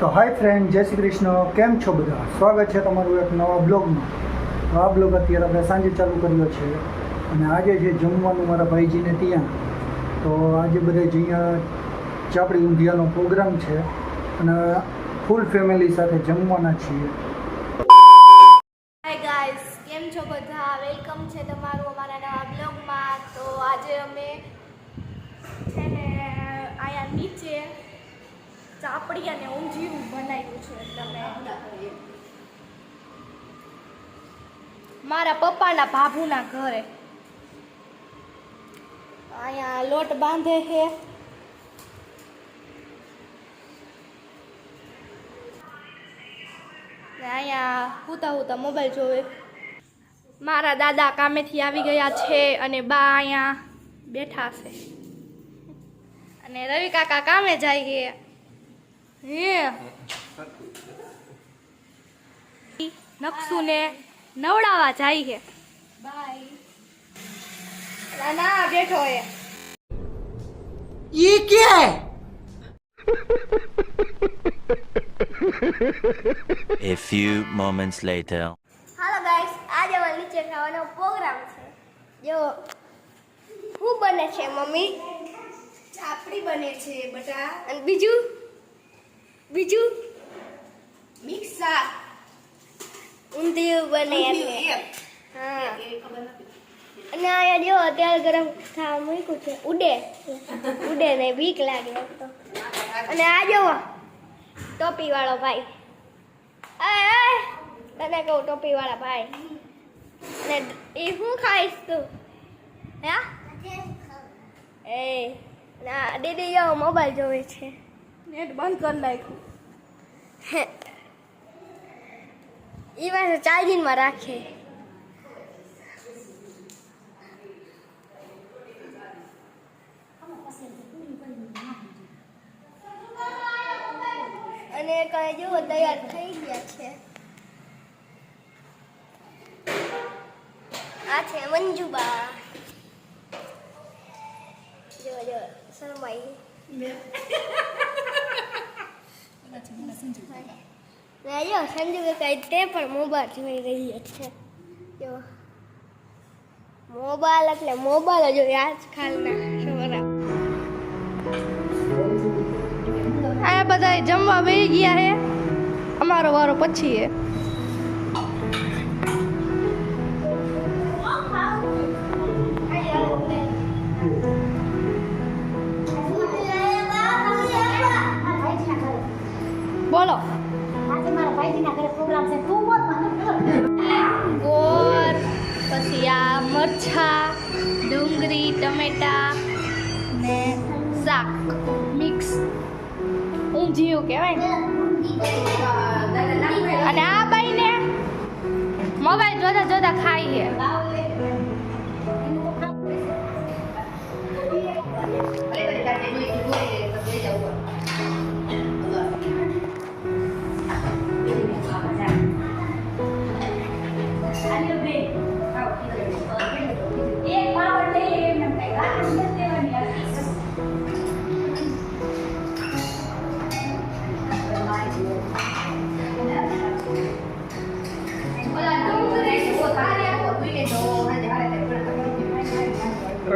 તો હાય ફ્રેન્ડ, જય શ્રી કૃષ્ણ. કેમ છો બધા? સ્વાગત છે તમારું એક નવા બ્લોગમાં. તો આ બ્લોગ અત્યારે આપણે સાંજે ચાલુ કર્યો છે અને આજે છે જમવાનું મારા ભાઈજીને ત્યાં. તો આજે બધા જ અહીંયા ચાપડી ઊંધિયાનો પ્રોગ્રામ છે અને ફૂલ ફેમિલી સાથે જમવાના છીએ. હાય ગાઈસ, કેમ છો બધા? વેલકમ છે તમારું અમારા નવા બ્લોગમાં. તો આજે અમે છે ને અહીંયા નીચે ચાપડી અને ઊંધિયું બનાવ્યું છે. તમે મારા પપ્પાના ભાભુના ઘરે અહીંયા લોટ બાંધે છે. અહીંયા હુતા હુતા મોબાઈલ જોવે. મારા દાદા કામેથી આવી ગયા છે અને બા અહીંયા બેઠા છે અને રવિ કાકા કામે જાય છે. નકશુને નવડાવવા જાય છે. બાય. ના બેઠો હે. ये क्या है? A few moments later. Hello guys, આજે અમારે નીચે ખાવાનો પ્રોગ્રામ છે. જો શું બને છે મમ્મી? ચાપડી બને છે બટા. અને બીજું મિક્સ શાક, ઊંધિયું બને છે. હા, અને અહીંયા જો અત્યારે ગરમ થવા મૂક્યું છે. ઉડે ને બીક લાગે તો. અને આ જો ટોપી વાળો ભાઈ, તને કહું ટોપી વાળા ભાઈ. અને એ શું ખાઈશ તું? હા એ ના દીદી જો મોબાઈલ જોવે છે. નેટ બંધ કરી નાખ્યું. એ પાછું ચાર્જિંગમાં રાખે. અને કઈ જો તૈયાર થઈ ગયા છે. આ છે મંજુબા. જો શરમાઈ. જો સંજુ કાકા તે પણ મોબાઈલ જોઈ રહી છે. જો મોબાઈલ એટલે મોબાઈલ જો આજકાલના છોકરા. આ બધા જમવા બેસી ગયા હે. અમારો વારો પછી હે. બોલો. આજે મારા ભાઈજીના ઘરે પ્રોગ્રામ છે. તું બોલ મને. ગોળ, પછી આ મરચા, ડુંગળી, ટમેટા ને શાક મિક્સ ઊંધિયું કહેવાય. અને આ બાઈને મોબાઈલ જોતા જોતા ખાઈ છે.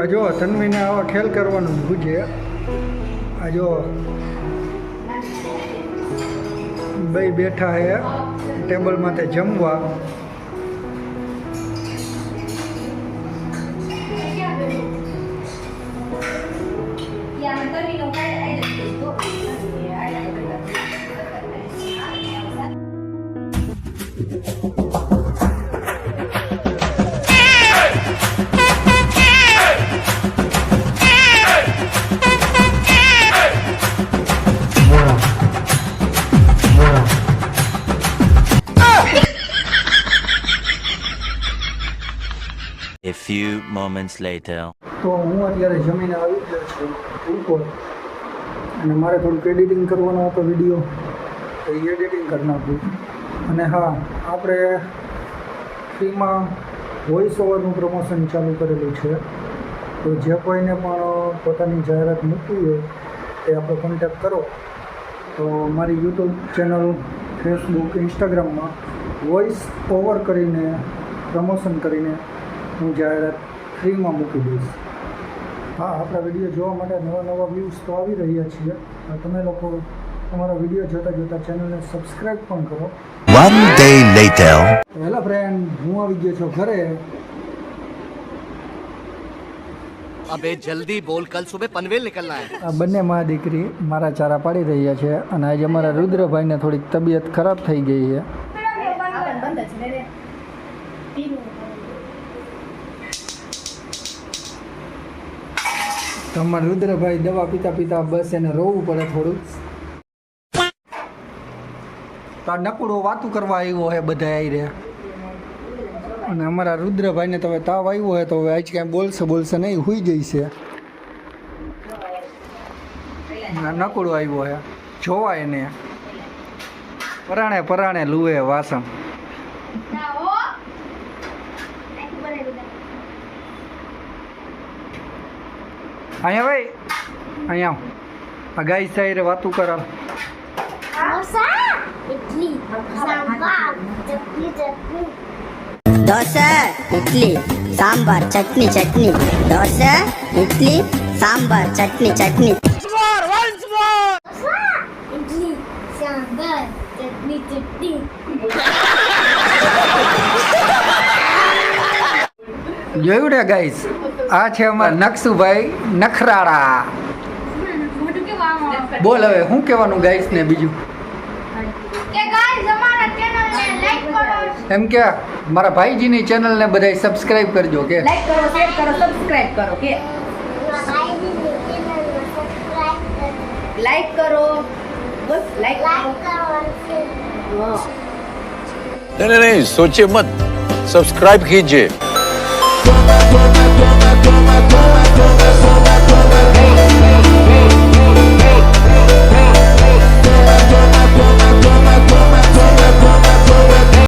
આ જો તન્વીને આવા ખેલ કરવાનું ભૂજે. આ જો બે બેઠા હે ટેબલ માથે જમવા. A few moments later. તો હું અત્યારે જમીને આવી ગયો છું ઉપર અને મારે થોડુંક એડિટિંગ કરવાનો હતો વિડીયો, તો એ એડિટિંગ કરી નાખ્યું. અને હા, આપણે ફ્રીમાં વોઇસ ઓવરનું પ્રમોશન ચાલુ કરેલું છે. તો જે કોઈને પણ પોતાની જાહેરાત મૂકવી હોય તે આપણો કોન્ટેક્ટ કરો તો તો મારી યુટ્યુબ ચેનલ, ફેસબુક, ઇન્સ્ટાગ્રામમાં વોઇસ ઓવર કરીને પ્રમોશન કરીને હું જાહેરાત ફ્રીમાં મૂકી દઈશ. હા, આપણા વિડીયો જોવા માટે નવા વ્યૂઝ તો આવી રહ્યા છીએ. તમે લોકો તમારા વિડીયો જોતા ચેનલને સબસ્ક્રાઈબ પણ કરો. One day later. Hello friend, હું આવી ગયો છું ઘરે. अबे जल्दी बोल, कल सुबह पनवेल निकलना है. આ બંને મા દીકરી મારા ચારા પાડી રહ્યા છે અને આજે અમારા રુદ્રભાઈને થોડીક તબિયત ખરાબ થઈ ગઈ છે. તો અમારા રુદ્રભાઈ દવા પીતા બસ એને રોવું પડે થોડું. તો આ નકુડો વાતું કરવા આવ્યો છે બધા આવી રહ્યા. અને અમારા રુદ્રભાઈને તો હવે તાવ આવ્યો હોય તો હવે આજ કાંઈ બોલશે નહીં, હુઈ જઈશે. નકુડો આવ્યો છે, જોવા એને પરાણે લુએ વાસણ. અહીંયા ભાઈ, અહીંયા આ ગાય સાઈરે વાતું કર. ઇડલી સાંભાર ચટણી dosa, idli, sambar, chutney, dosa, idli, sambar, chutney. Idli sambar ચટણી જોયું ને ગાઈસ, આ છે અમારા નકશુભાઈ નખરાળા. બોલ હવે શું કહેવાનું ગાઈસ ને બીજું? કે ગાઈસ અમારા ચેનલને લાઈક કરો. એમ કે મારા ભાઈજીની ચેનલને બધાય સબસ્ક્રાઇબ કરજો. કે લાઈક કરો, શેર કરો, સબસ્ક્રાઇબ કરો. કે લાઈક કરો, બસ લાઈક કરો. नहीं सोचिए मत, सब्सक्राइब कीजिए.